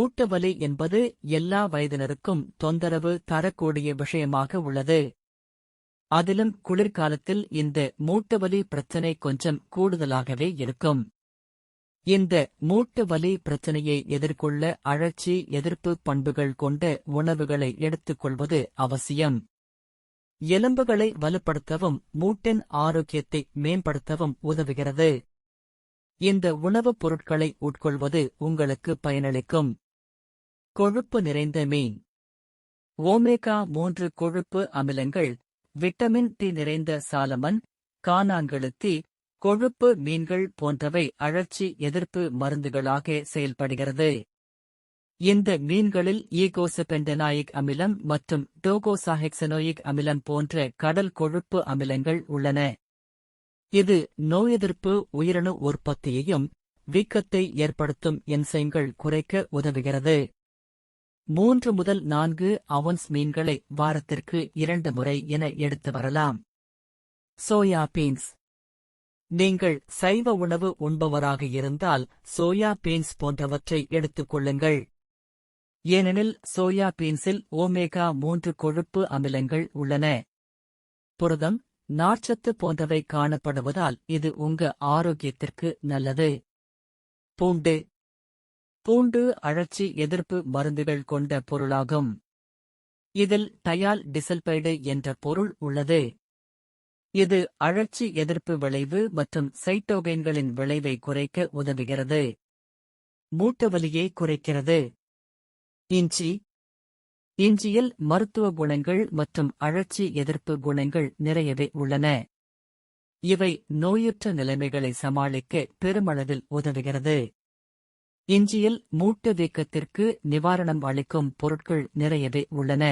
மூட்டு வலி என்பது எல்லா வயதினருக்கும் தொந்தரவு தரக்கூடிய விஷயமாக உள்ளது. அதிலும் குளிர்காலத்தில் இந்த மூட்டுவலி பிரச்சனை கொஞ்சம் கூடுதலாகவே இருக்கும். இந்த மூட்டு வலி பிரச்சனையை எதிர்கொள்ள அழற்சி எதிர்ப்பு பண்புகள் கொண்ட உணவுகளை எடுத்துக்கொள்வது அவசியம். எலும்புகளை வலுப்படுத்தவும் மூட்டின் ஆரோக்கியத்தை மேம்படுத்தவும் உதவுகிறது. இந்த உணவுப் பொருட்களை உட்கொள்வது உங்களுக்கு பயனளிக்கும். கொழுப்பு நிறைந்த மீன். ஓமேகா 3 கொழுப்பு அமிலங்கள், விட்டமின் டி நிறைந்த சாலமன், கானாங்கழுத்தி, கொழுப்பு மீன்கள் போன்றவை அழற்சி எதிர்ப்பு மருந்துகளாக செயல்படுகிறது. இந்த மீன்களில் ஈகோசபென்டனாயிக் அமிலம் மற்றும் டோகோசாஹெக்சனோயிக் அமிலம் போன்ற கடல் கொழுப்பு அமிலங்கள் உள்ளன. இது நோயெதிர்ப்பு உயிரணு உற்பத்தியையும் வீக்கத்தை ஏற்படுத்தும் என்சைம்கள் குறைக்க உதவுகிறது. 3 முதல் 4 அவுன்ஸ் மீன்களை வாரத்திற்கு 2 முறை என எடுத்து வரலாம். Soya beans. நீங்கள் சைவ உணவு உண்பவராக இருந்தால் சோயா பீன்ஸ் போன்றவற்றை எடுத்துக் கொள்ளுங்கள். ஏனெனில் சோயா பீன்ஸில் ஓமேகா 3 கொழுப்பு அமிலங்கள் உள்ளன. புரதம், நார்ச்சத்து போன்றவை காணப்படுவதால் இது உங்க ஆரோக்கியத்திற்கு நல்லது. பூண்டு. பூண்டு அழற்சி எதிர்ப்பு மருந்துகள் கொண்ட பொருளாகும். இதில் டயால் டிசல்பைடு என்ற பொருள் உள்ளது. இது அழற்சி எதிர்ப்பு விளைவு மற்றும் சைட்டோகைன்களின் விளைவை குறைக்க உதவுகிறது. மூட்டுவலியை குறைக்கிறது. இஞ்சி. இஞ்சியில் மருத்துவ குணங்கள் மற்றும் அழற்சி எதிர்ப்பு குணங்கள் நிறையவே உள்ளன. இவை நோயுற்ற நிலைமைகளை சமாளிக்க பெருமளவில் உதவுகிறது. இஞ்சியில் மூட்டு வீக்கத்திற்கு நிவாரணம் அளிக்கும் பொருட்கள் நிறையவே உள்ளன.